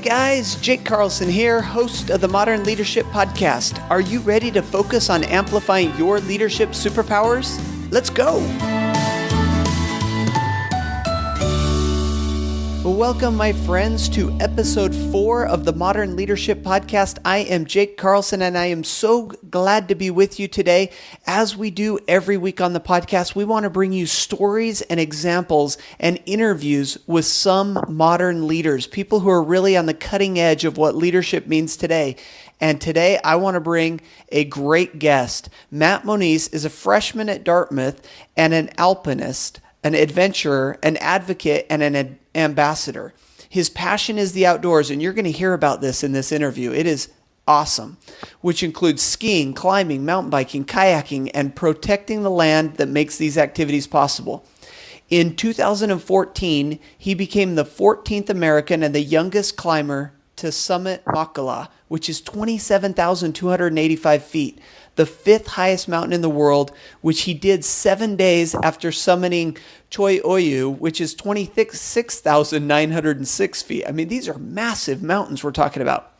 guys, Jake Carlson here, host of the Modern Leadership Podcast. Are you ready to focus on amplifying your leadership superpowers? Let's go! Welcome, my friends, to episode 4 of the Modern Leadership Podcast. I am Jake Carlson, and I am so glad to be with you today. As we do every week on the podcast, we want to bring you stories and examples and interviews with some modern leaders, people who are really on the cutting edge of what leadership means today. And today, I want to bring a great guest. Matt Moniz is a freshman at Dartmouth and an alpinist, an adventurer, an advocate, and an ambassador. His passion is the outdoors, and you're going to hear about this in this interview. It is awesome, which includes skiing, climbing, mountain biking, kayaking, and protecting the land that makes these activities possible. In 2014, he became the 14th American and the youngest climber to summit Makala, which is 27,285 feet, the 5th highest mountain in the world, which he did 7 days after summiting Choi Oyu, which is 26,906 feet. I mean, these are massive mountains we're talking about.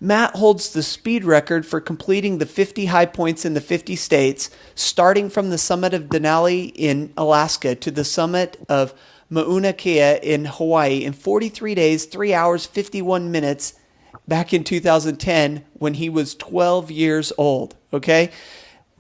Matt holds the speed record for completing the 50 high points in the 50 states, starting from the summit of Denali in Alaska to the summit of Mauna Kea in Hawaii in 43 days, 3 hours, 51 minutes, back in 2010 when he was 12 years old, okay?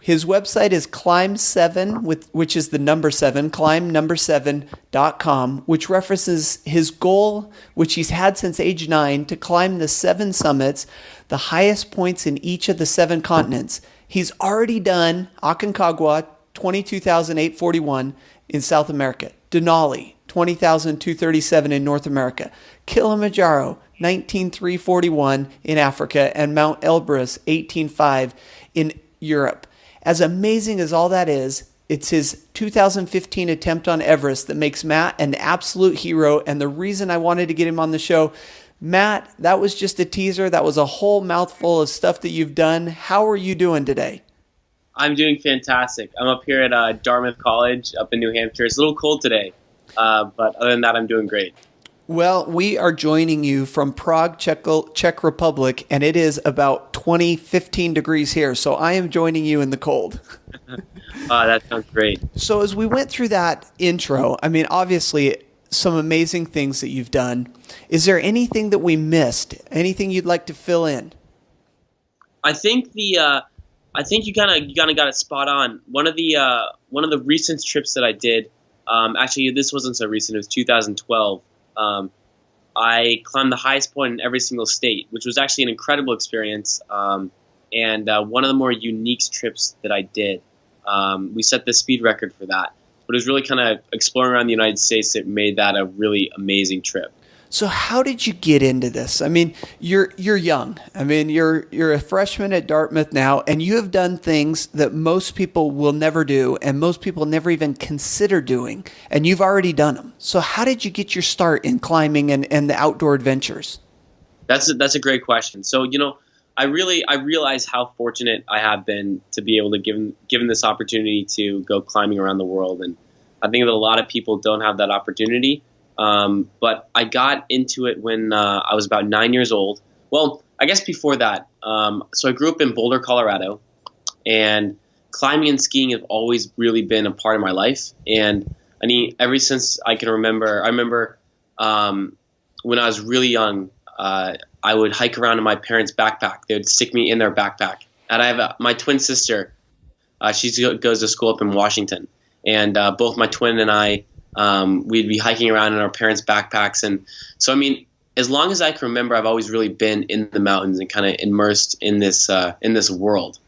His website is climb7, which is the number 7, climb7.com, which references his goal, which he's had since age 9, to climb the 7 summits, the highest points in each of the 7 continents. He's already done Aconcagua, 22,841 in South America, Denali, 20,237 in North America, Kilimanjaro, 19,341 in Africa, and Mount Elbrus, 18,500 in Europe. As amazing as all that is, it's his 2015 attempt on Everest that makes Matt an absolute hero, and the reason I wanted to get him on the show. Matt, that was just a teaser. That was a whole mouthful of stuff that you've done. How are you doing today? I'm doing fantastic. I'm up here at Dartmouth College up in New Hampshire. It's a little cold today, but other than that, I'm doing great. Well, we are joining you from Prague, Czech Republic, and it is about 15 degrees here. So I am joining you in the cold. That sounds great. So as we went through that intro, I mean, obviously some amazing things that you've done. Is there anything that we missed? Anything you'd like to fill in? I think you kind of got it spot on. One of the recent trips that I did, actually this wasn't so recent. It was 2012. I climbed the highest point in every single state, which was actually an incredible experience, and one of the more unique trips that I did. We set the speed record for that, but it was really kind of exploring around the United States that made that a really amazing trip. So how did you get into this? I mean, you're young. I mean, you're a freshman at Dartmouth now, and you have done things that most people will never do, and most people never even consider doing, and you've already done them. So how did you get your start in climbing and the outdoor adventures? That's a great question. So, I realize how fortunate I have been to be able to given this opportunity to go climbing around the world, and I think that a lot of people don't have that opportunity. But I got into it when I was about 9 years old. Well, I guess before that. So I grew up in Boulder, Colorado, and climbing and skiing have always really been a part of my life. And ever since I can remember, when I was really young, I would hike around in my parents' backpack. They would stick me in their backpack. And I have my twin sister. She goes to school up in Washington, and both my twin and I. We'd be hiking around in our parents' backpacks. And so, as long as I can remember, I've always really been in the mountains and kind of immersed in this world.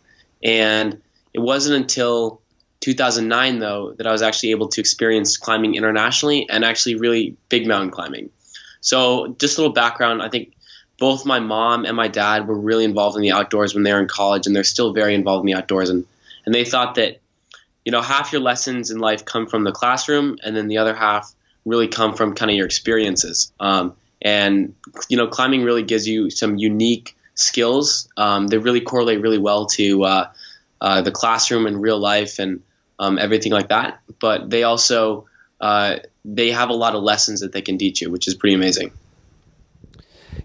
And it wasn't until 2009, though, that I was actually able to experience climbing internationally and actually really big mountain climbing. So just a little background, I think both my mom and my dad were really involved in the outdoors when they were in college, and they're still very involved in the outdoors. And they thought that half your lessons in life come from the classroom, and then the other half really come from kind of your experiences. And climbing really gives you some unique skills. They really correlate really well to the classroom and real life and everything like that. But they also they have a lot of lessons that they can teach you, which is pretty amazing.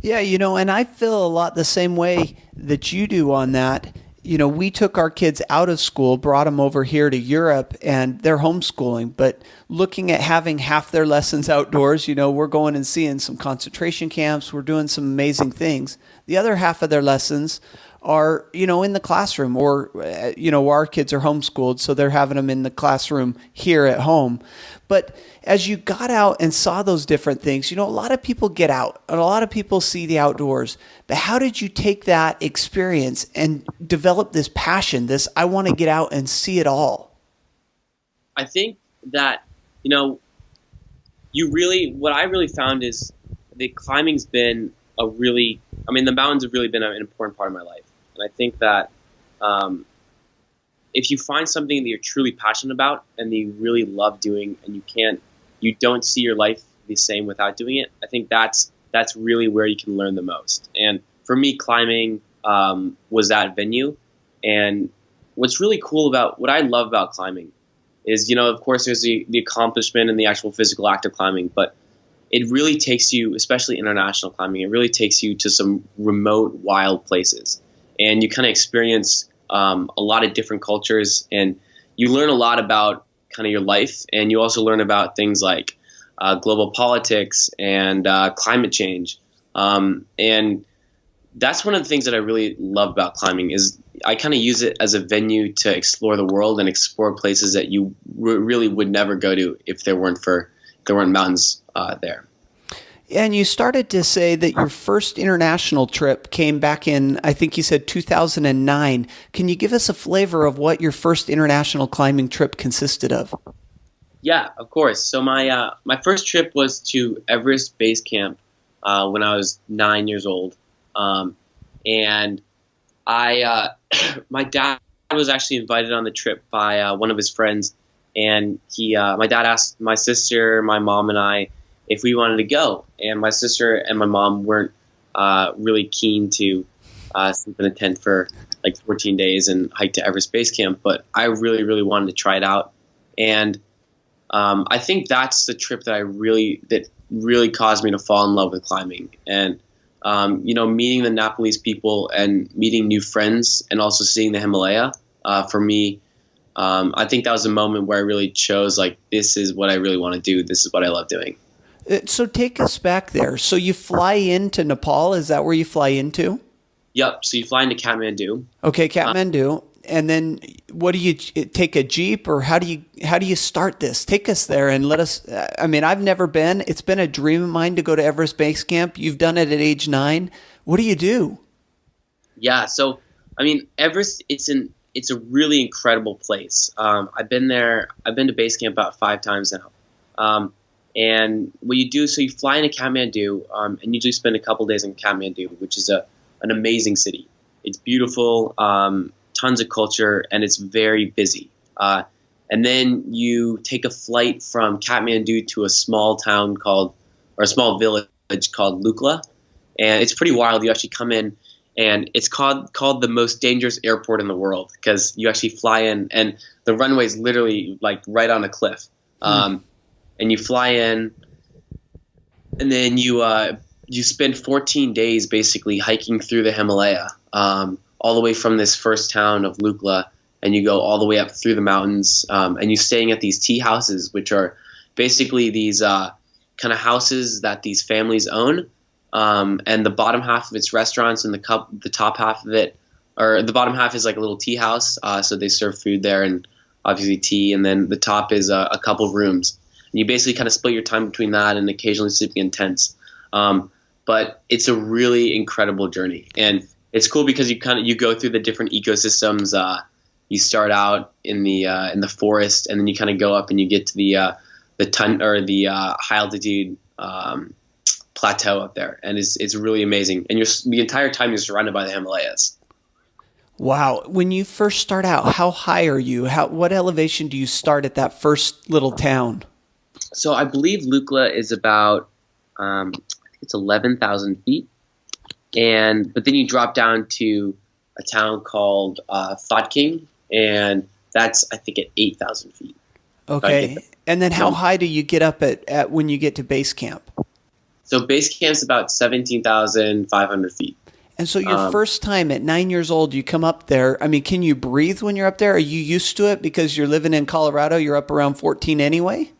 Yeah, and I feel a lot the same way that you do on that. We took our kids out of school, brought them over here to Europe, and they're homeschooling. But looking at having half their lessons outdoors, we're going and seeing some concentration camps. We're doing some amazing things. The other half of their lessons are, in the classroom, or, our kids are homeschooled, so they're having them in the classroom here at home. But as you got out and saw those different things, a lot of people get out and a lot of people see the outdoors. But how did you take that experience and develop this passion, I want to get out and see it all? I think that, what I really found is that climbing's been the mountains have really been an important part of my life. And I think that if you find something that you're truly passionate about and that you really love doing, and you don't see your life the same without doing it, I think that's really where you can learn the most. And for me, climbing was that venue. And what's really cool what I love about climbing is, of course, there's the accomplishment and the actual physical act of climbing, but it really takes you, especially international climbing, it really takes you to some remote, wild places. And you kind of experience a lot of different cultures, and you learn a lot about kind of your life. And you also learn about things like global politics and climate change. And that's one of the things that I really love about climbing is I kind of use it as a venue to explore the world and explore places that you really would never go to if there weren't mountains there. And you started to say that your first international trip came back in, I think you said 2009. Can you give us a flavor of what your first international climbing trip consisted of? Yeah, of course. So my first trip was to Everest Base Camp when I was 9 years old. And my dad was actually invited on the trip by one of his friends. And my dad asked my sister, my mom, and I if we wanted to go. And my sister and my mom weren't really keen to sleep in a tent for like 14 days and hike to Everest Base Camp, but I really, really wanted to try it out. And I think that's the trip that really caused me to fall in love with climbing. And meeting the Nepalese people and meeting new friends and also seeing the Himalaya, for me, I think that was a moment where I really chose, like, this is what I really want to do. This is what I love doing. So take us back there. So you fly into Nepal. Is that where you fly into? Yep. So you fly into Kathmandu. Okay, Kathmandu. And then what do you take a Jeep, or how do you start this? Take us there and let us, I've never been. It's been a dream of mine to go to Everest Base Camp. You've done it at age 9. What do you do? Yeah. So, Everest, it's a really incredible place. I've been there. I've been to base camp about 5 times now. And what you do, so you fly into Kathmandu, and usually spend a couple days in Kathmandu, which is an amazing city. It's beautiful, tons of culture, and it's very busy. And then you take a flight from Kathmandu to a small village called Lukla, and it's pretty wild. You actually come in, and it's called the most dangerous airport in the world, because you actually fly in, and the runway is literally like right on a cliff. And you fly in, and then you spend 14 days basically hiking through the Himalaya, all the way from this first town of Lukla, and you go all the way up through the mountains, and you're staying at these tea houses, which are basically these kind of houses that these families own, and the bottom half of it's restaurants, and the top half of it, or the bottom half is like a little tea house, so they serve food there and obviously tea, and then the top is a couple of rooms. And you basically kind of split your time between that and occasionally sleeping in tents. But it's a really incredible journey, and it's cool because you go through the different ecosystems. You start out in the forest, and then you kind of go up and you get to the high altitude plateau up there, and it's really amazing. And the entire time you're surrounded by the Himalayas. Wow. When you first start out, how high are you? What elevation do you start at that first little town? So I believe Lukla is about, I think it's 11,000 feet. But then you drop down to a town called Fatking, and that's, I think, at 8,000 feet. Okay. And then how high do you get up at when you get to base camp? So base camp's about 17,500 feet. And so your first time at 9 years old, you come up there. I mean, can you breathe when you're up there? Are you used to it because you're living in Colorado? You're up around 14 anyway?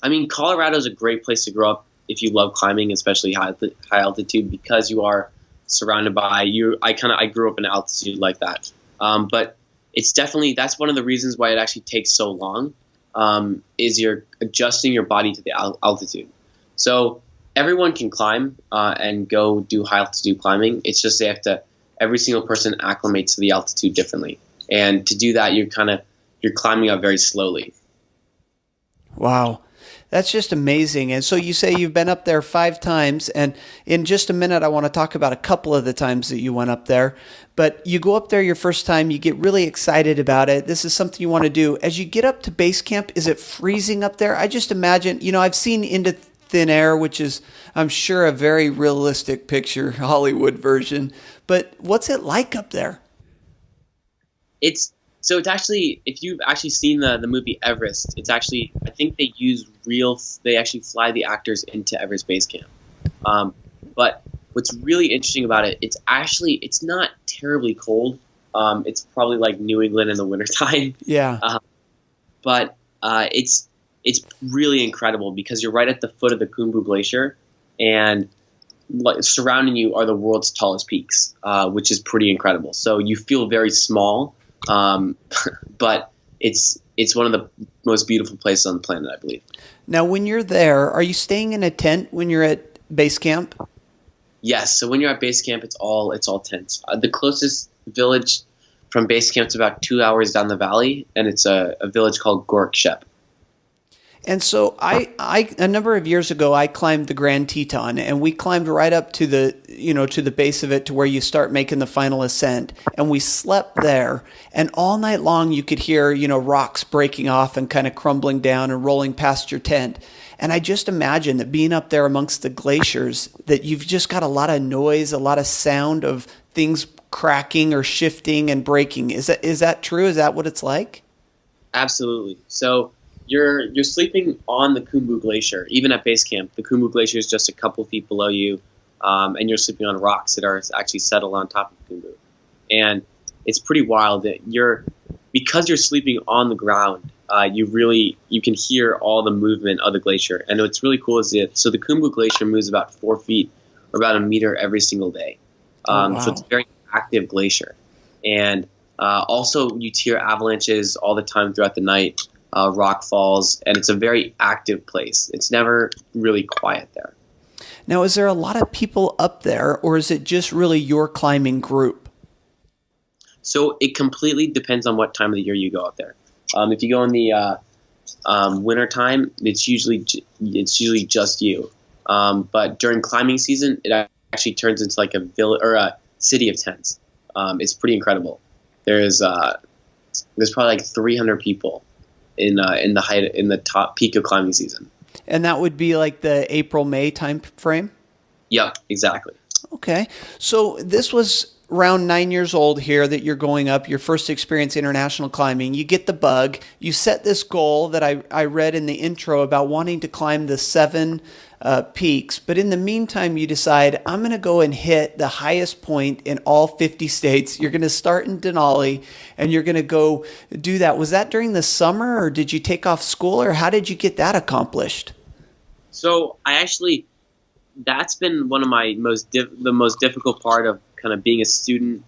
I mean, Colorado is a great place to grow up if you love climbing, especially high altitude, because you are surrounded by you. I grew up in altitude like that. But it's definitely, that's one of the reasons why it actually takes so long, is you're adjusting your body to the altitude. So everyone can climb and go do high altitude climbing. It's just every single person acclimates to the altitude differently. And to do that, you're climbing up very slowly. Wow. That's just amazing. And so you say you've been up there 5 times, and in just a minute, I want to talk about a couple of the times that you went up there. But you go up there your first time, you get really excited about it. This is something you want to do. As you get up to base camp, is it freezing up there? I just imagine, I've seen Into Thin Air, which is, I'm sure, a very realistic picture, Hollywood version. But what's it like up there? It's actually, if you've actually seen the movie Everest, it's actually, I think they actually fly the actors into Everest Base Camp. But what's really interesting about it, it's not terribly cold. It's probably like New England in the wintertime. Yeah. But it's really incredible because you're right at the foot of the Khumbu Glacier, and surrounding you are the world's tallest peaks, which is pretty incredible. So you feel very small. But it's one of the most beautiful places on the planet, I believe. Now, when you're there, are you staying in a tent when you're at base camp? Yes. So when you're at base camp, it's all tents. The closest village from base camp is about 2 hours down the valley, and it's a village called Gorkshep. And so I a number of years ago, I climbed the Grand Teton, and we climbed right up to the base of it, to where you start making the final ascent. And we slept there, and all night long you could hear, rocks breaking off and kind of crumbling down and rolling past your tent. And I just imagine that being up there amongst the glaciers, that you've just got a lot of noise, a lot of sound of things cracking or shifting and breaking. Is that true? Is that what it's like? Absolutely. So You're sleeping on the Khumbu Glacier, even at base camp. The Khumbu Glacier is just a couple feet below you, and you're sleeping on rocks that are actually settled on top of Khumbu. And it's pretty wild that because you're sleeping on the ground, you can hear all the movement of the glacier. And what's really cool is the Khumbu Glacier moves about 4 feet, or about a meter every single day. Wow. So it's a very active glacier. And also you hear avalanches all the time throughout the night. Rock falls, and it's a very active place. It's never really quiet there. Now, is there a lot of people up there, or is it just really your climbing group? So it completely depends on what time of the year you go up there. If you go in the winter time, it's usually just you. But during climbing season, it actually turns into like a village or a city of tents. It's pretty incredible. There's probably like 300 people in the top peak of climbing season. And that would be like the April-May time frame? Yep, exactly. Okay. So this was around 9 years old here that you're going up, your first experience international climbing. You get the bug. You set this goal that I read in the intro about wanting to climb the 7 peaks. But in the meantime, you decide, I'm going to go and hit the highest point in all 50 states. You're going to start in Denali, and you're going to go do that. Was that during the summer, or did you take off school, or how did you get that accomplished? So that's been one of my the most difficult part of kind of being a student,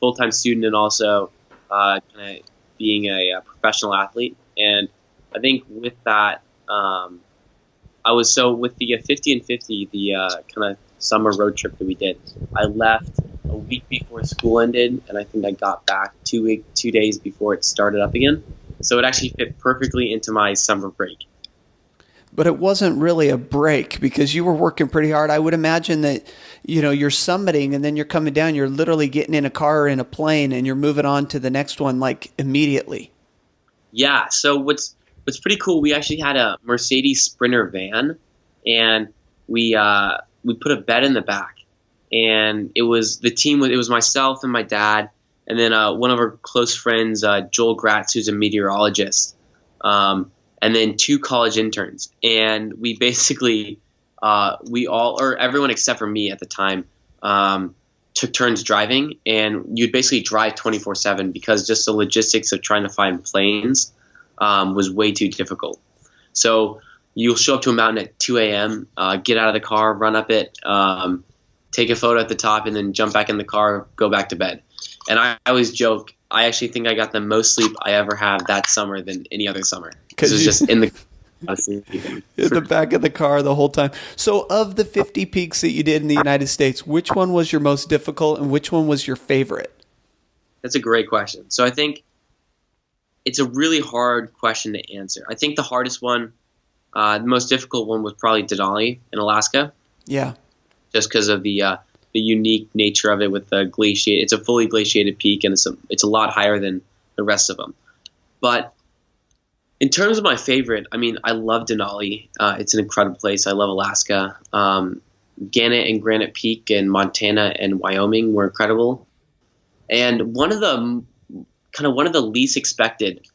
full-time student, and also kind of being a professional athlete. And I think with that, with the 50 and 50, the kind of summer road trip that we did, I left a week before school ended, and I think I got back 2 days before it started up again. So it actually fit perfectly into my summer break. But it wasn't really a break because you were working pretty hard. I would imagine that, you're summiting and then you're coming down, you're literally getting in a car or in a plane and you're moving on to the next one like immediately. Yeah. So what's pretty cool, we actually had a Mercedes Sprinter van, and we put a bed in the back, and it was myself and my dad, and then one of our close friends, Joel Gratz, who's a meteorologist, and then 2 college interns. And we basically we all, or everyone except for me at the time, took turns driving, and you'd basically drive 24/7 because just the logistics of trying to find planes was way too difficult. So you'll show up to a mountain at 2 a.m., get out of the car, run up it, take a photo at the top, and then jump back in the car, go back to bed. And I always joke, I actually think I got the most sleep I ever had that summer than any other summer. Because it was just in the in the back of the car the whole time. So of the 50 peaks that you did in the United States, which one was your most difficult and which one was your favorite? That's a great question. So I think it's a really hard question to answer. I think the hardest one, the most difficult one was probably Denali in Alaska. Yeah. Just because of the unique nature of it with the glaciate. It's a fully glaciated peak, and it's a lot higher than the rest of them. But in terms of my favorite, I mean, I love Denali. It's an incredible place. I love Alaska. Gannett and Granite Peak in Montana and Wyoming were incredible. And one of the least expected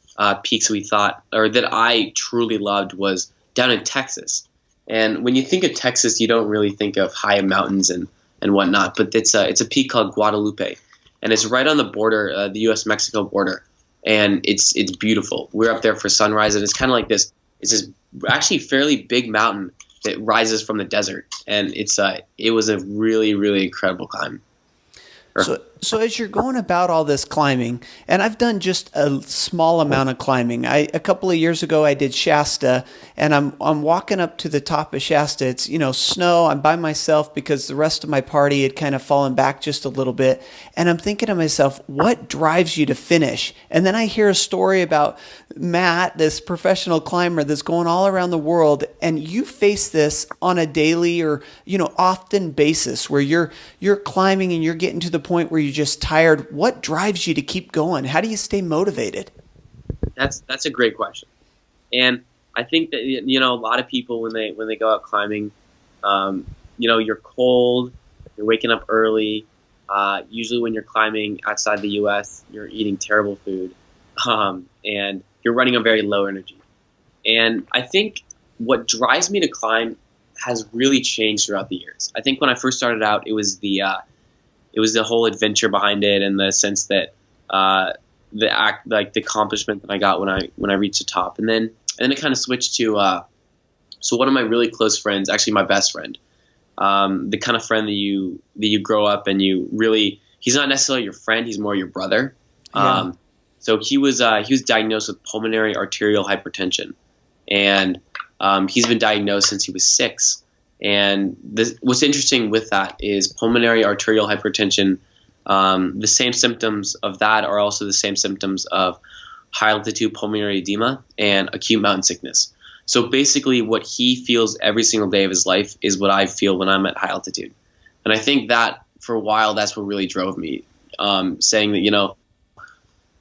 peaks we thought, or that I truly loved, was down in Texas. And when you think of Texas, you don't really think of high mountains and whatnot. But it's a peak called Guadalupe, and it's right on the border, the U.S.-Mexico border. And it's beautiful. We're up there for sunrise, and it's kind of like this. It's this actually fairly big mountain that rises from the desert, and it was a really, really incredible climb. So as you're going about all this climbing, and I've done just a small amount of climbing. A couple of years ago I did Shasta, and I'm walking up to the top of Shasta. It's snow. I'm by myself because the rest of my party had kind of fallen back just a little bit. And I'm thinking to myself, what drives you to finish? And then I hear a story about Matt, this professional climber that's going all around the world, and you face this on a daily or often basis where you're climbing and you're getting to the point where you're just tired. What drives you to keep going? How do you stay motivated? That's a great question. And I think that a lot of people when they go out climbing, you're cold, you're waking up early. Usually when you're climbing outside the U.S., you're eating terrible food, and you're running on very low energy. And I think what drives me to climb has really changed throughout the years. I think when I first started out, it was the whole adventure behind it, and the sense that the accomplishment that I got when I reached the top, and then it kind of switched to so one of my really close friends, actually my best friend, the kind of friend that you grow up and he's not necessarily your friend, he's more your brother. Yeah. So he was diagnosed with pulmonary arterial hypertension, and he's been diagnosed since he was 6. And what's interesting with that is pulmonary arterial hypertension, the same symptoms of that are also the same symptoms of high altitude pulmonary edema and acute mountain sickness. So basically what he feels every single day of his life is what I feel when I'm at high altitude. And I think that for a while, that's what really drove me, saying that,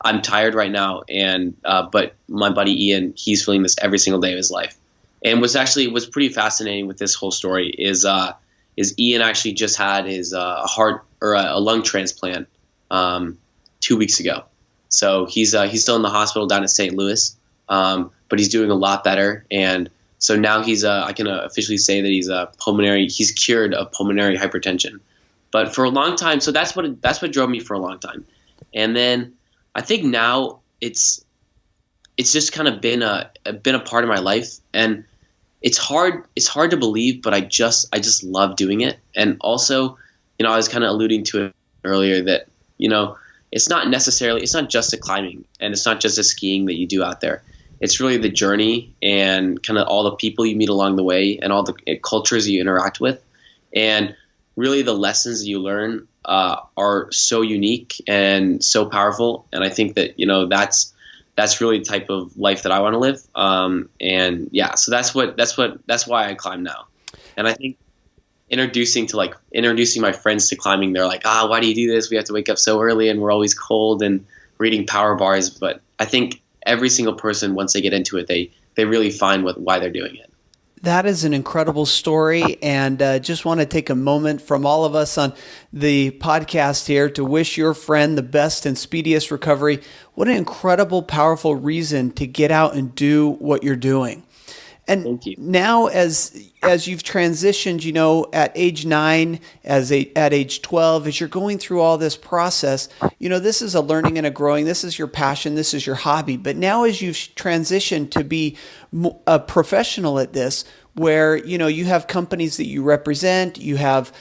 I'm tired right now, but my buddy Ian, he's feeling this every single day of his life. And what's pretty fascinating with this whole story is Ian actually just had his heart or a lung transplant 2 weeks ago. So he's still in the hospital down in St. Louis, but he's doing a lot better. And so now I can officially say that he's cured of pulmonary hypertension. But for a long time, so that's what drove me for a long time. And then I think now it's just kind of been a part of my life, and it's hard to believe, but I just love doing it. And also, I was kind of alluding to it earlier that, it's not just the climbing, and it's not just the skiing that you do out there. It's really the journey and kind of all the people you meet along the way and all the cultures you interact with. And really the lessons that you learn are so unique and so powerful. And I think that, that's really the type of life that I want to live. And yeah, so that's why I climb now. And I think introducing my friends to climbing, they're like, why do you do this? We have to wake up so early and we're always cold and we're eating power bars. But I think every single person, once they get into it, they really find why they're doing it. That is an incredible story, and just want to take a moment from all of us on the podcast here to wish your friend the best and speediest recovery. What an incredible, powerful reason to get out and do what you're doing. And Thank you. now, as you've transitioned, at age 9, at age 12, as you're going through all this process, this is a learning and a growing. This is your passion. This is your hobby. But now, as you've transitioned to be a professional at this, where you have companies that you represent, you have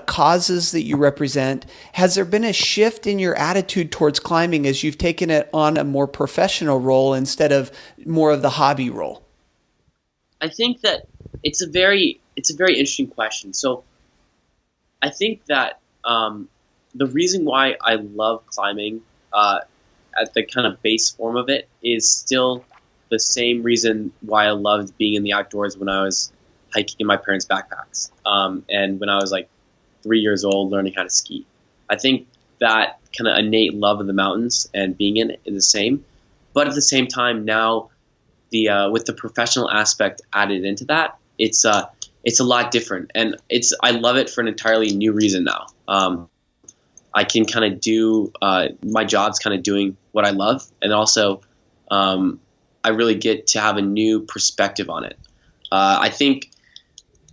causes that you represent, has there been a shift in your attitude towards climbing as you've taken it on a more professional role instead of more of the hobby role? I think that it's a very interesting question. So I think that the reason why I love climbing at the kind of base form of it is still the same reason why I loved being in the outdoors when I was hiking in my parents' backpacks, and when I was like 3 years old learning how to ski. I think that kind of innate love of the mountains and being in it is the same, but at the same time now, with the professional aspect added into that, it's a lot different, and I love it for an entirely new reason now. I can kind of do my job's kind of doing what I love, and also I really get to have a new perspective on it. I think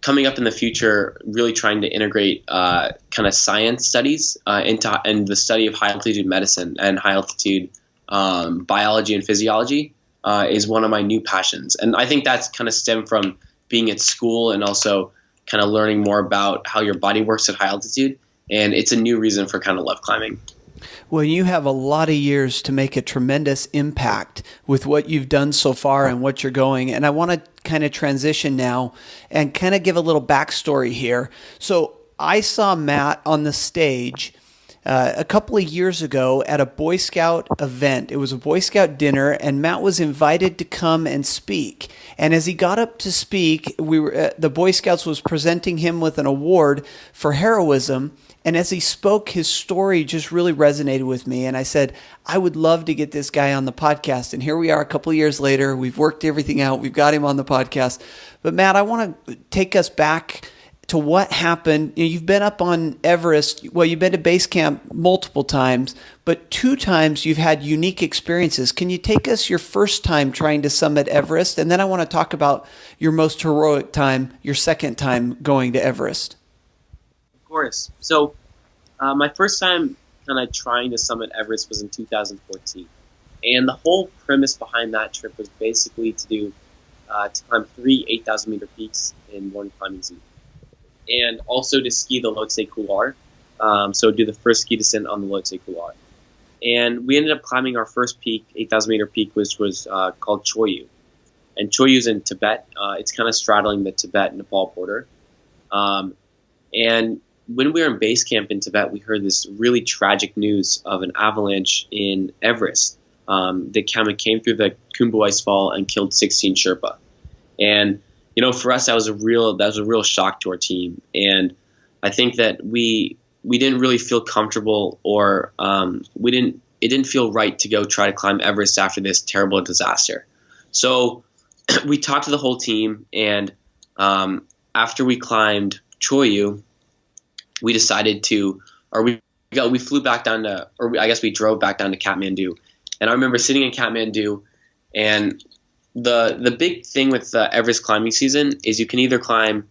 coming up in the future, really trying to integrate kind of science studies and the study of high altitude medicine and high altitude biology and physiology is one of my new passions. And I think that's kind of stemmed from being at school and also kind of learning more about how your body works at high altitude. And it's a new reason for kind of love climbing. Well, you have a lot of years to make a tremendous impact with what you've done so far and what you're going. And I want to kind of transition now and kind of give a little backstory here. So I saw Matt on the stage a couple of years ago at a Boy Scout event. It was a Boy Scout dinner, and Matt was invited to come and speak. And as he got up to speak, the Boy Scouts was presenting him with an award for heroism. And as he spoke, his story just really resonated with me. And I said, I would love to get this guy on the podcast. And here we are a couple of years later. We've worked everything out. We've got him on the podcast. But Matt, I want to take us back to what happened. You've been up on Everest. Well, you've been to base camp multiple times, but 2 times you've had unique experiences. Can you take us your first time trying to summit Everest? And then I want to talk about your most heroic time, your second time going to Everest. Of course. So my first time kind of trying to summit Everest was in 2014. And the whole premise behind that trip was basically to climb 3 8,000 meter peaks in one climbing season. And also to ski the Lhotse Couloir, so do the first ski descent on the Lhotse Couloir. And we ended up climbing our first peak, 8,000 meter peak, which was called Choyu. And Choyu's in Tibet. It's kind of straddling the Tibet-Nepal border. And when we were in base camp in Tibet, we heard this really tragic news of an avalanche in Everest that came through the Khumbu Ice Fall and killed 16 Sherpa. And for us, that was a real shock to our team, and I think that we didn't really feel comfortable, or it didn't feel right to go try to climb Everest after this terrible disaster. So we talked to the whole team, and after we climbed Choyu, we decided we flew back down to, or I guess we drove back down to Kathmandu, and I remember sitting in Kathmandu, and the big thing with the Everest climbing season is you can either climb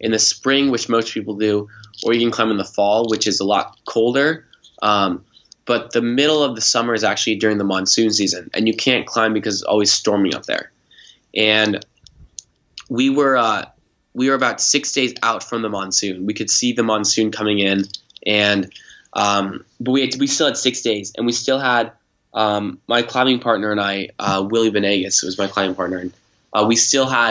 in the spring, which most people do, or you can climb in the fall, which is a lot colder. But the middle of the summer is actually during the monsoon season, and you can't climb because it's always storming up there. And we were about 6 days out from the monsoon. We could see the monsoon coming in, and but we still had 6 days, and we still had my climbing partner and I, Willie Venegas, was my climbing partner, and we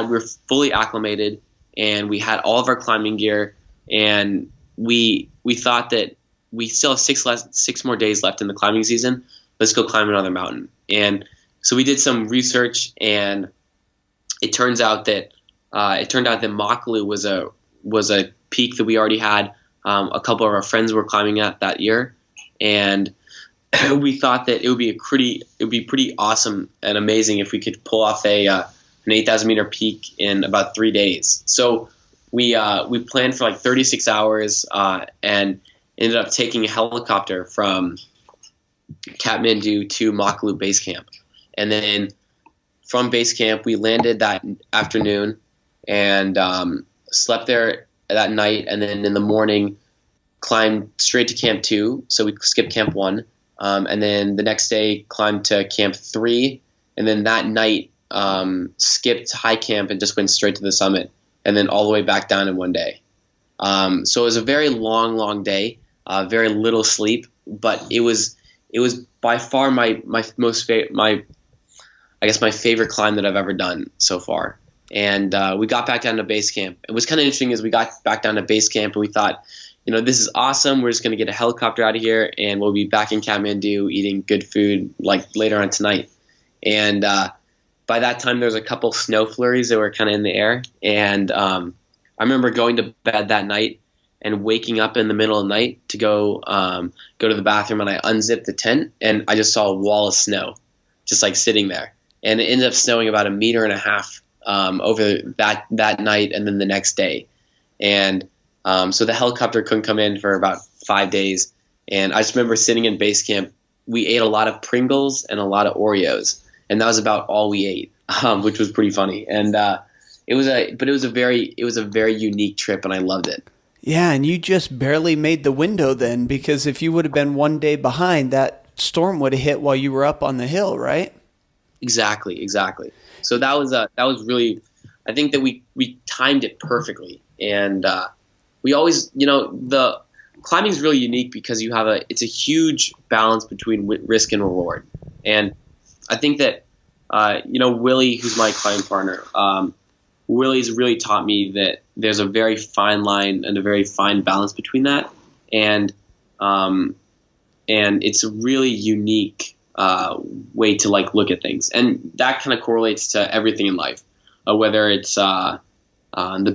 were fully acclimated, and we had all of our climbing gear, and we thought that we still have 6 more days left in the climbing season. Let's go climb another mountain. And so we did some research, and it turned out that Makalu was a peak that we already had. A couple of our friends were climbing at that year, and we thought that it would be pretty awesome and amazing if we could pull off an 8,000 meter peak in about 3 days. So we planned for like 36 hours and ended up taking a helicopter from Kathmandu to Makalu base camp, and then from base camp, we landed that afternoon and slept there that night, and then in the morning climbed straight to Camp 2. So we skipped Camp 1, and then the next day climbed to Camp 3, and then that night skipped high camp and just went straight to the summit, and then all the way back down in one day. So it was a very long day, very little sleep, but it was by far my favorite climb that I've ever done so far. And we got back down to base camp. It was kind of interesting as we got back down to base camp, and we thought, this is awesome. We're just going to get a helicopter out of here, and we'll be back in Kathmandu eating good food like later on tonight. And by that time, there was a couple snow flurries that were kind of in the air. And I remember going to bed that night and waking up in the middle of the night to go to the bathroom, and I unzipped the tent, and I just saw a wall of snow just like sitting there. And it ended up snowing about 1.5 meters over that night and then the next day. And so the helicopter couldn't come in for about 5 days. And I just remember sitting in base camp. We ate a lot of Pringles and a lot of Oreos, and that was about all we ate, which was pretty funny. And it was a very unique trip, and I loved it. Yeah, and you just barely made the window then, because if you would have been 1 day behind, that storm would have hit while you were up on the hill, right? Exactly. So that was really, I think that we timed it perfectly, and we always, the climbing is really unique because it's a huge balance between risk and reward. And I think that Willie, who's my climbing partner, Willie's really taught me that there's a very fine line and a very fine balance between that, and it's a really unique way to look at things, and that kind of correlates to everything in life, whether it's the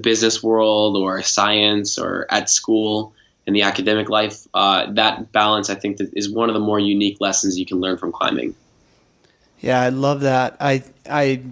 business world or science or at school in the academic life. That balance, I think, that is one of the more unique lessons you can learn from climbing. Yeah, I love that. I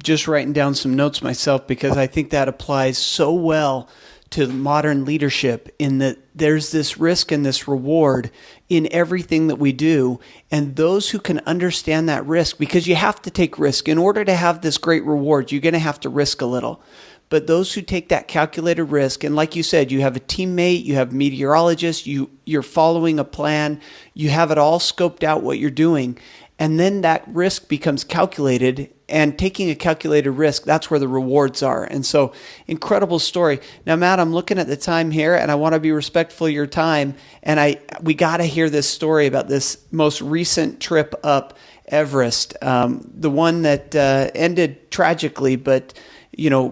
just writing down some notes myself because I think that applies so well to modern leadership, in that there's this risk and this reward in everything that we do. And those who can understand that risk, because you have to take risk in order to have this great reward, you're going to have to risk a little. But those who take that calculated risk, and like you said, you have a teammate, you have meteorologists, you're following a plan, you have it all scoped out what you're doing. And then that risk becomes calculated, and taking a calculated risk, that's where the rewards are. And so, incredible story. Now, Matt, I'm looking at the time here, and I want to be respectful of your time. And we got to hear this story about this most recent trip up Everest, the one that ended tragically, but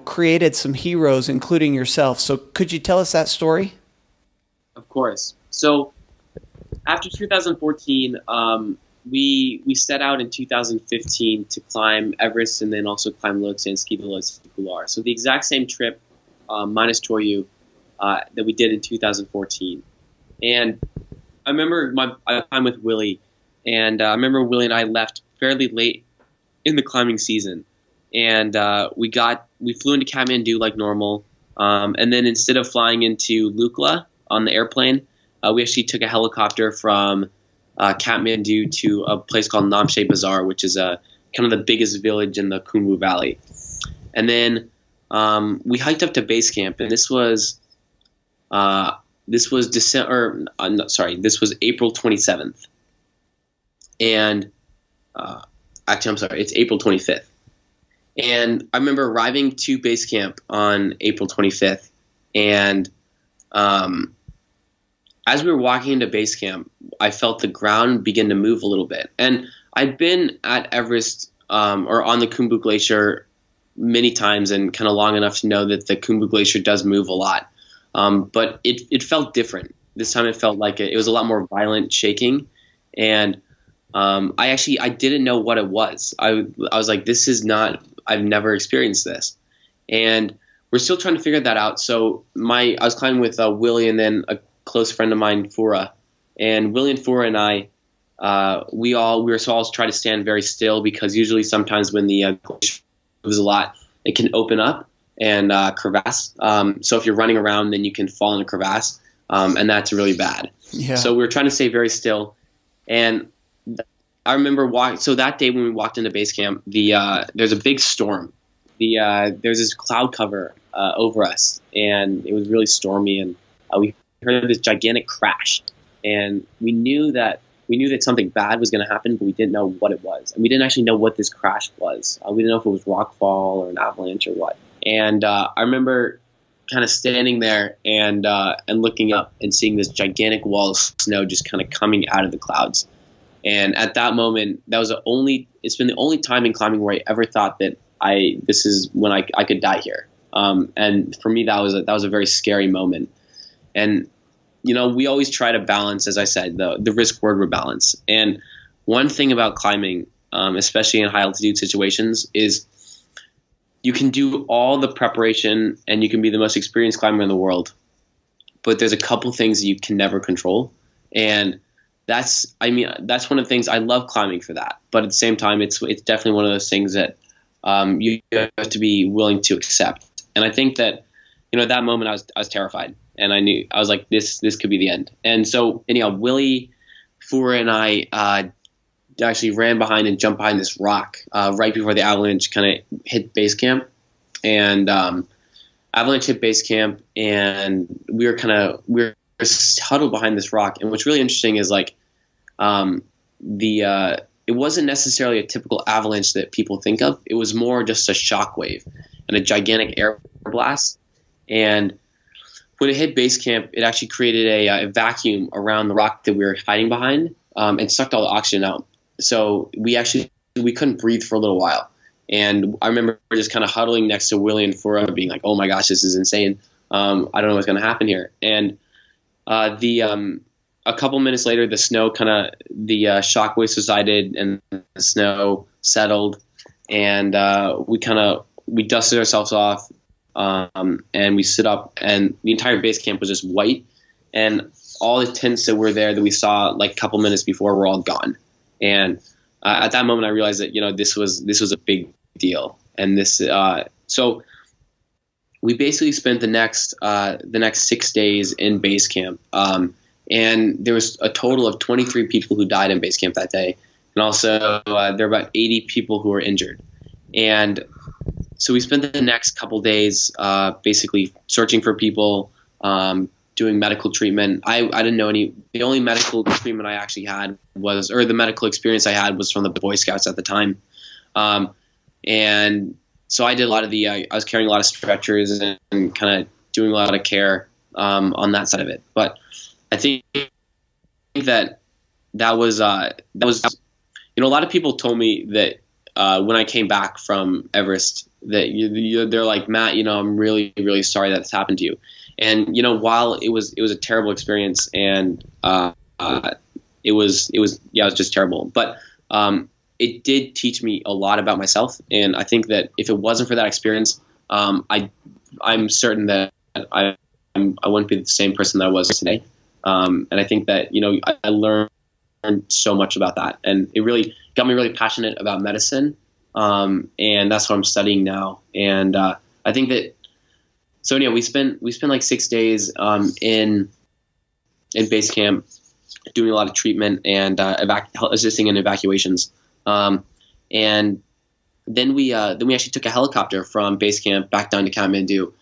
created some heroes, including yourself. So, could you tell us that story? Of course. So, after 2014. We set out in 2015 to climb Everest and then also climb Lhotse and ski the Lhotse Couloir. So the exact same trip, minus Toyu, that we did in 2014. And I remember my time with Willie, and I remember Willie and I left fairly late in the climbing season, and we flew into Kathmandu like normal, and then instead of flying into Lukla on the airplane, we actually took a helicopter from Kathmandu to a place called Namche Bazaar, which is kind of the biggest village in the Khumbu Valley. And then we hiked up to base camp, and this was April 27th. And actually, I'm sorry, it's April 25th. And I remember arriving to base camp on April 25th, and as we were walking into base camp, I felt the ground begin to move a little bit. And I'd been at Everest or on the Khumbu Glacier many times, and kind of long enough to know that the Khumbu Glacier does move a lot. But it felt different. This time it felt like it was a lot more violent shaking. And I didn't know what it was. I was like, I've never experienced this. And we're still trying to figure that out. So I was climbing with Willie and then a close friend of mine, Fura, and Willie and Fura and I, we were all try to stand very still, because usually sometimes when the glacier moves a lot, it can open up and crevasse. So if you're running around, then you can fall in a crevasse, and that's really bad. Yeah. So we were trying to stay very still, and I remember so that day when we walked into base camp, there's a big storm. There's this cloud cover over us, and it was really stormy, and we heard this gigantic crash, and we knew that something bad was going to happen, but we didn't know what it was, and we didn't actually know what this crash was. We didn't know if it was rockfall or an avalanche or what. And I remember kind of standing there and looking up and seeing this gigantic wall of snow just kind of coming out of the clouds. And at that moment, it's been the only time in climbing where I ever thought that this is when I could die here. And for me, that was a very scary moment. And, we always try to balance, as I said, the risk reward balance. And one thing about climbing, especially in high altitude situations, is you can do all the preparation and you can be the most experienced climber in the world, but there's a couple things you can never control. And that's one of the things I love climbing for that. But at the same time, it's definitely one of those things that you have to be willing to accept. And I think that, at that moment I was terrified, and I was like, this could be the end. And so anyhow, Willie, Fura, and I actually ran behind and jumped behind this rock right before the avalanche kind of hit base camp. And avalanche hit base camp, and we were huddled behind this rock. And what's really interesting is it wasn't necessarily a typical avalanche that people think of. It was more just a shock wave and a gigantic air blast. And when it hit base camp, it actually created a vacuum around the rock that we were hiding behind, and sucked all the oxygen out. So we couldn't breathe for a little while. And I remember just kind of huddling next to Willie and Fura, being like, oh my gosh, this is insane. I don't know what's going to happen here. And a couple minutes later, the shockwave subsided and the snow settled, and we dusted ourselves off, and we stood up, and the entire base camp was just white, and all the tents that were there that we saw like a couple minutes before were all gone. And at that moment, I realized that this was a big deal, and so we basically spent the next 6 days in base camp, and there was a total of 23 people who died in base camp that day, and also there were about 80 people who were injured. And so we spent the next couple days basically searching for people, doing medical treatment. I didn't know any. The only medical treatment I actually had the medical experience I had was from the Boy Scouts at the time. And so I did a lot of I was carrying a lot of stretchers and kind of doing a lot of care on that side of it. But I think that was a lot of people told me that when I came back from Everest, that they're like, Matt, I'm really, really sorry that's happened to you. And while it was a terrible experience, and it was just terrible, but it did teach me a lot about myself. And I think that if it wasn't for that experience, I'm certain that I wouldn't be the same person that I was today. And I think that I learned so much about that, and it really got me really passionate about medicine. And that's what I'm studying now. And I think that. So yeah, we spent like 6 days in base camp doing a lot of treatment and assisting in evacuations. And then we actually took a helicopter from base camp back down to Kathmandu.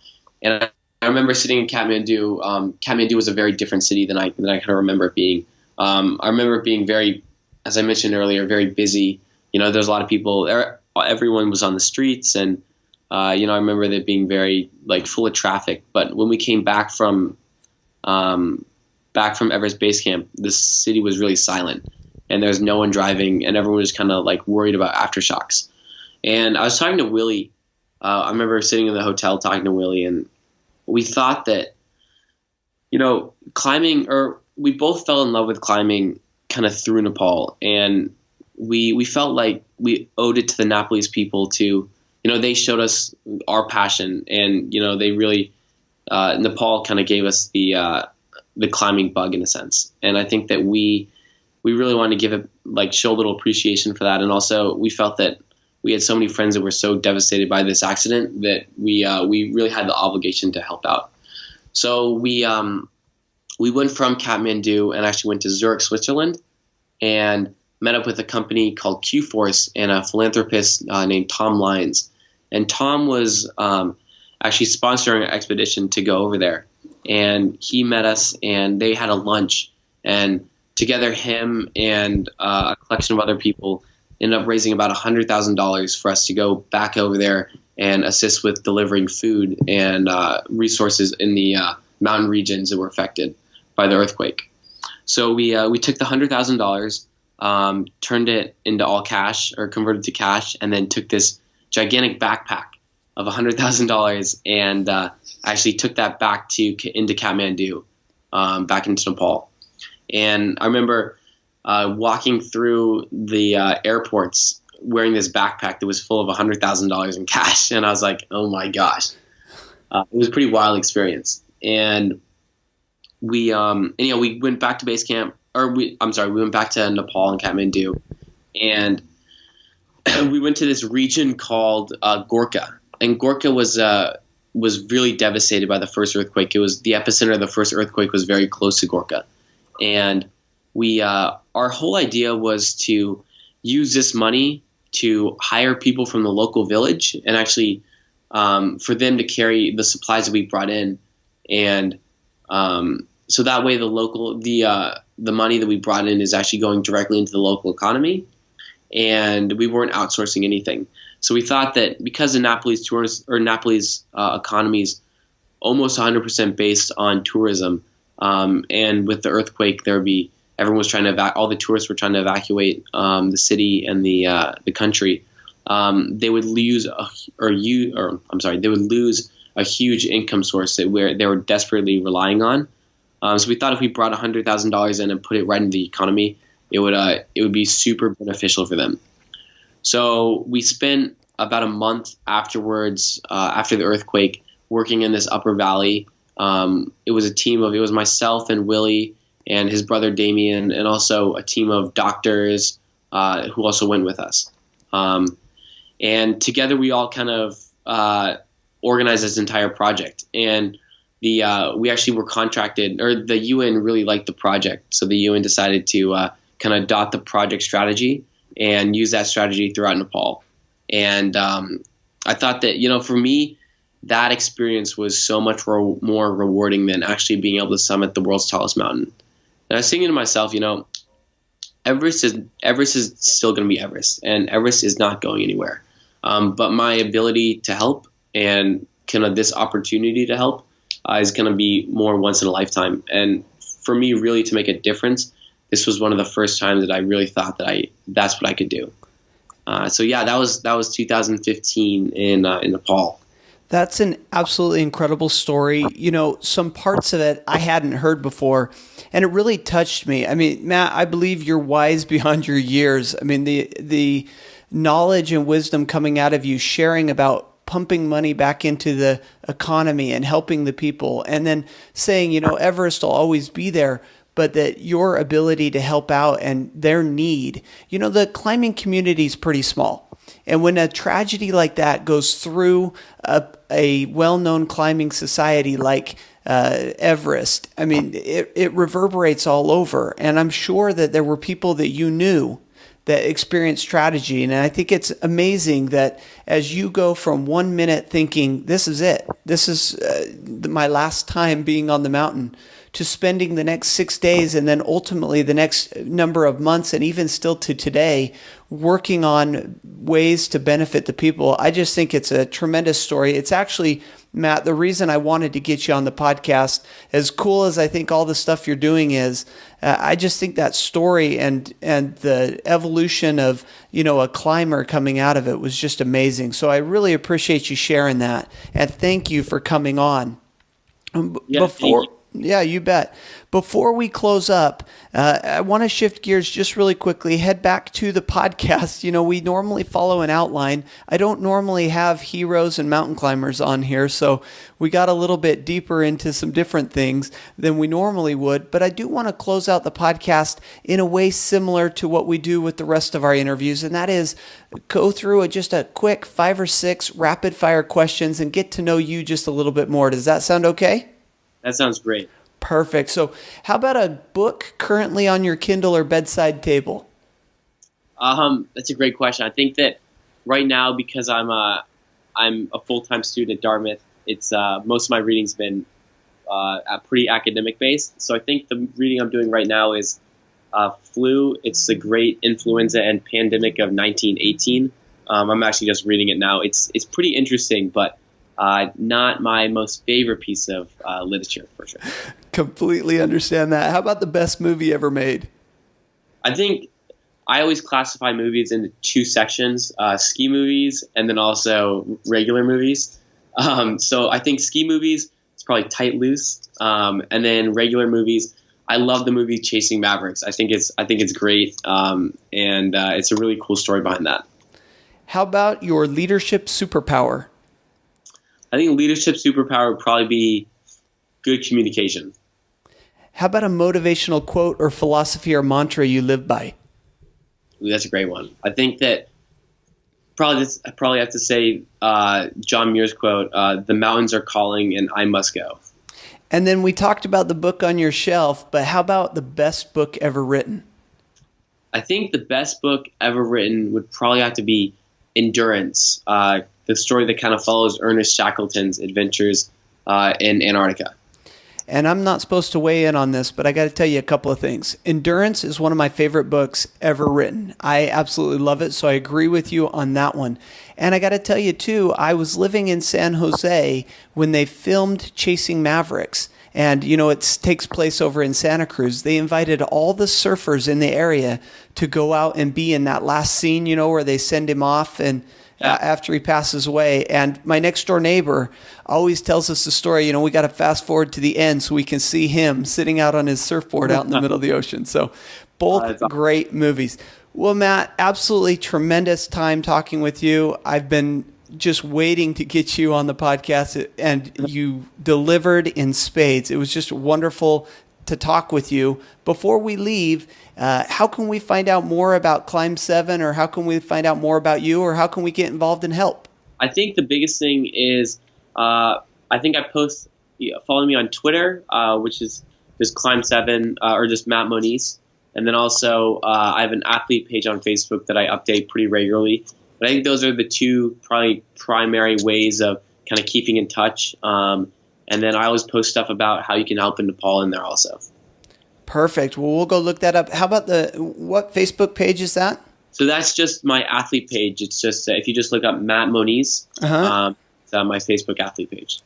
And I remember sitting in Kathmandu. Kathmandu was a very different city than I kind of remember it being. I remember it being very, as I mentioned earlier, very busy. There's a lot of people. Everyone was on the streets, and I remember there being very full of traffic. But when we came back from Everest Base Camp, the city was really silent, and there was no one driving, and everyone was kind of worried about aftershocks. And I was talking to Willie. I remember sitting in the hotel talking to Willie, and we thought that climbing, or we both fell in love with climbing kind of through Nepal, and we felt like we owed it to the Nepalese people to. They showed us our passion, and they really Nepal kind of gave us the climbing bug in a sense. And I think that we really wanted to give it show a little appreciation for that. And also we felt that we had so many friends that were so devastated by this accident that we really had the obligation to help out. So we went from Kathmandu and actually went to Zurich, Switzerland, and met up with a company called Q Force and a philanthropist named Tom Lyons. And Tom was actually sponsoring an expedition to go over there. And he met us, and they had a lunch. And together, him and a collection of other people ended up raising about $100,000 for us to go back over there and assist with delivering food and resources in the mountain regions that were affected by the earthquake. So we took the $100,000, turned it into all cash or converted to cash, and then took this gigantic backpack of $100,000 and actually took that back into Kathmandu, back into Nepal. And I remember walking through the airports wearing this backpack that was full of $100,000 in cash, and I was like, "Oh my gosh!" It was a pretty wild experience. And we went back to base camp, we went back to Nepal and Kathmandu, and we went to this region called Gorkha. And Gorkha was really devastated by the first earthquake. It was the epicenter of the first earthquake was very close to Gorkha. And we our whole idea was to use this money to hire people from the local village and actually for them to carry the supplies that we brought in. And so that way the money that we brought in is actually going directly into the local economy, and we weren't outsourcing anything. So we thought that because the Nepalese economy is almost 100% based on tourism, and with the earthquake, everyone was trying to all the tourists were trying to evacuate the city and the country. They would lose a huge income source where they were desperately relying on. So we thought if we brought $100,000 in and put it right into the economy, it would be super beneficial for them. So we spent about a month afterwards, after the earthquake, working in this upper valley. It was myself and Willie and his brother Damien, and also a team of doctors who also went with us. And together we all kind of organized this entire project. And we actually were contracted, or the UN really liked the project, so the UN decided to kind of adopt the project strategy and use that strategy throughout Nepal. And I thought that, for me, that experience was so much more rewarding than actually being able to summit the world's tallest mountain. And I was thinking to myself, Everest is still going to be Everest, and Everest is not going anywhere. But my ability to help and kind of this opportunity to help is going to be more once in a lifetime. And for me, really, to make a difference, this was one of the first times that I really thought that's what I could do. So yeah, that was 2015 in Nepal. That's an absolutely incredible story. Some parts of it I hadn't heard before, and it really touched me. I mean, Matt, I believe you're wise beyond your years. I mean, the knowledge and wisdom coming out of you, sharing about pumping money back into the economy and helping the people, and then saying, Everest will always be there, but that your ability to help out and their need. The climbing community is pretty small. And when a tragedy like that goes through a well-known climbing society like Everest, I mean, it reverberates all over. And I'm sure that there were people that you knew that experienced tragedy. And I think it's amazing that as you go from 1 minute thinking, this is it, this is my last time being on the mountain, to spending the next 6 days and then ultimately the next number of months and even still to today working on ways to benefit the people. I just think it's a tremendous story. It's actually, Matt, the reason I wanted to get you on the podcast, as cool as I think all the stuff you're doing is, I just think that story and the evolution of, a climber coming out of it was just amazing. So I really appreciate you sharing that. And thank you for coming on. Yeah, you bet. Before we close up, I want to shift gears just really quickly, head back to the podcast. We normally follow an outline. I don't normally have heroes and mountain climbers on here, so we got a little bit deeper into some different things than we normally would. But I do want to close out the podcast in a way similar to what we do with the rest of our interviews, and that is go through just a quick 5 or 6 rapid-fire questions and get to know you just a little bit more. Does that sound okay? That sounds great. Perfect. So how about a book currently on your Kindle or bedside table? That's a great question. I think that right now, because I'm a full-time student at Dartmouth, it's most of my reading's been pretty academic based. So I think the reading I'm doing right now is Flu. It's the Great Influenza and Pandemic of 1918. I'm actually just reading it now. It's pretty interesting, but not my most favorite piece of literature, for sure. Completely understand that. How about the best movie ever made? I think I always classify movies into two sections, ski movies and then also regular movies. So I think ski movies, it's probably Tight Loose. And then regular movies, I love the movie Chasing Mavericks. I think it's great. And it's a really cool story behind that. How about your leadership superpower? I think leadership superpower would probably be good communication. How about a motivational quote or philosophy or mantra you live by? Ooh, that's a great one. I think that I probably have to say John Muir's quote, "The mountains are calling and I must go." And then we talked about the book on your shelf, but how about the best book ever written? I think the best book ever written would probably have to be Endurance, the story that kind of follows Ernest Shackleton's adventures in Antarctica. And I'm not supposed to weigh in on this, but I got to tell you a couple of things. Endurance is one of my favorite books ever written. I absolutely love it, so I agree with you on that one. And I got to tell you, too, I was living in San Jose when they filmed Chasing Mavericks. And, it takes place over in Santa Cruz. They invited all the surfers in the area to go out and be in that last scene, where they send him off and after he passes away. And my next door neighbor always tells us the story, we got to fast forward to the end so we can see him sitting out on his surfboard out in the middle of the ocean. So both great movies. Well, Matt, absolutely tremendous time talking with you. I've been just waiting to get you on the podcast, and you delivered in spades. It was just wonderful to talk with you. Before we leave, how can we find out more about Climb 7, or how can we find out more about you, or how can we get involved and help? I think the biggest thing is I think I post, follow me on Twitter, which is just Climb 7 or just Matt Moniz. And then also I have an athlete page on Facebook that I update pretty regularly. But I think those are the two probably primary ways of kind of keeping in touch. And then I always post stuff about how you can help in Nepal in there also. Perfect. Well, we'll go look that up. How about what Facebook page is that? So that's just my athlete page. It's just if you just look up Matt Moniz, it's on my Facebook athlete page.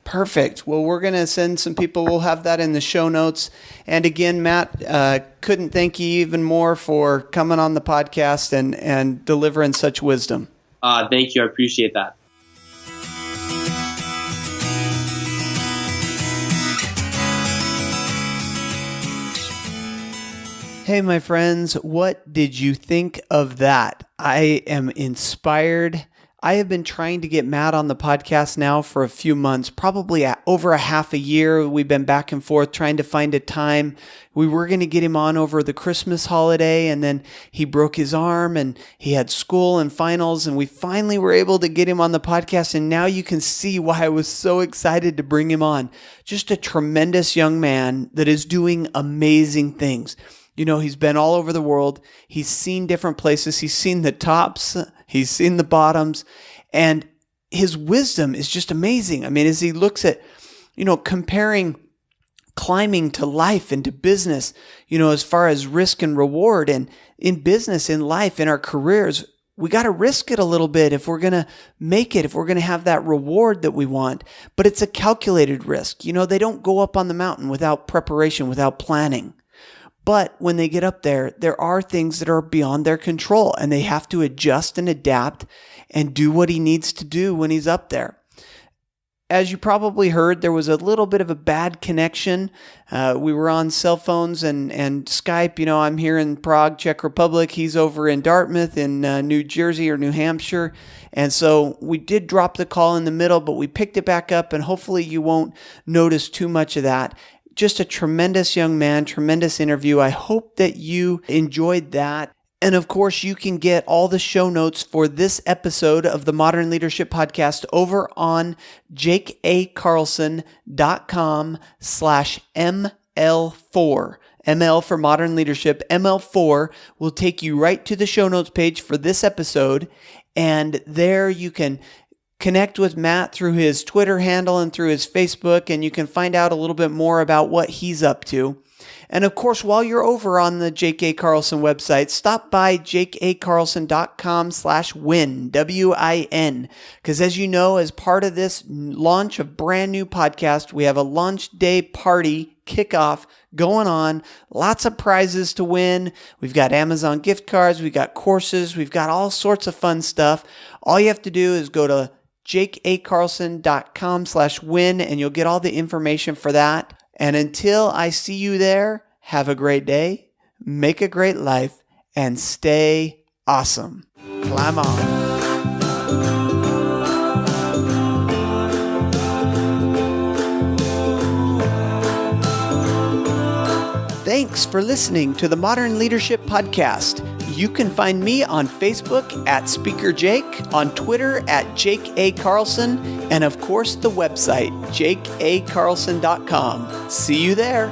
Perfect. Well, we're going to send some people. We'll have that in the show notes. And again, Matt, couldn't thank you even more for coming on the podcast and delivering such wisdom. Thank you. I appreciate that. Hey, my friends, what did you think of that? I am inspired. I have been trying to get Matt on the podcast now for a few months, probably over a half a year. We've been back and forth trying to find a time. We were going to get him on over the Christmas holiday, and then he broke his arm and he had school and finals, and we finally were able to get him on the podcast, and now you can see why I was so excited to bring him on. Just a tremendous young man that is doing amazing things. He's been all over the world. He's seen different places. He's seen the tops. He's seen the bottoms. And his wisdom is just amazing. I mean, as he looks at, comparing climbing to life and to business, as far as risk and reward, and in business, in life, in our careers, we got to risk it a little bit if we're going to make it, if we're going to have that reward that we want. But it's a calculated risk. They don't go up on the mountain without preparation, without planning. But when they get up there, there are things that are beyond their control, and they have to adjust and adapt and do what he needs to do when he's up there. As you probably heard, there was a little bit of a bad connection. We were on cell phones and Skype. I'm here in Prague, Czech Republic. He's over in Dartmouth in New Jersey or New Hampshire. And so we did drop the call in the middle, but we picked it back up, and hopefully you won't notice too much of that. Just a tremendous young man, tremendous interview. I hope that you enjoyed that. And of course, you can get all the show notes for this episode of the Modern Leadership Podcast over on jakeacarlson.com/ML4. ML for Modern Leadership, ML4, will take you right to the show notes page for this episode. And there you can connect with Matt through his Twitter handle and through his Facebook, and you can find out a little bit more about what he's up to. And of course, while you're over on the Jake A. Carlson website, stop by jakeacarlson.com/win, W-I-N. Because as you know, as part of this launch of brand new podcast, we have a launch day party kickoff going on. Lots of prizes to win. We've got Amazon gift cards. We've got courses. We've got all sorts of fun stuff. All you have to do is go to jakeacarlson.com/win and you'll get all the information for that. And until I see you there, have a great day, make a great life, and stay awesome. Climb on. Thanks for listening to the Modern Leadership Podcast. You can find me on Facebook at Speaker Jake, on Twitter at Jake A. Carlson, and of course the website, jakeacarlson.com. See you there.